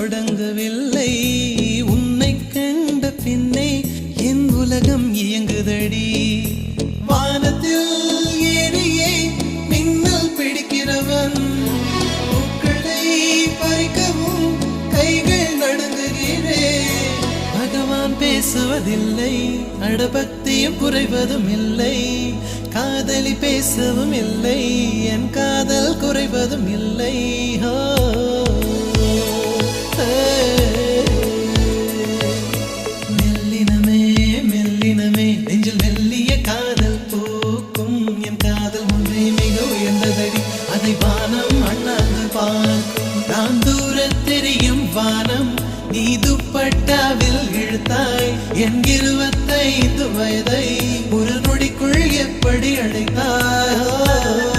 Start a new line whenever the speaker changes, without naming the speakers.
தொடங்கவில்லை உன்னை கண்ட பின்னே என் உலகம் இயங்குதடி வானத்தில் ஏறியே மின்னல் பிடிக்கிறவன் பூக்களை பறிக்கவும் கைகள் நடுங்குகிறேன் பகவான் பேசுவதில்லை அடபக்தியும் குறைவதும் இல்லை காதலி பேசவும் இல்லை என் காதல் குறைவதும் இல்லை மெல்லினமே மெல்லினமே நெஞ்சில் மெல்லிய காதல் பூக்கும் என் காதல் ஒன்றே மிக உயர்ந்ததடி அதை வானம் அண்ணாந்து பார்க்கும் நான் தூர தெரியும் வானம் நீ துப்பட்டாவில் இழுத்தாய் என் 25 வயதை ஒரு நொடிக்குள் எப்படி அடைத்தாய்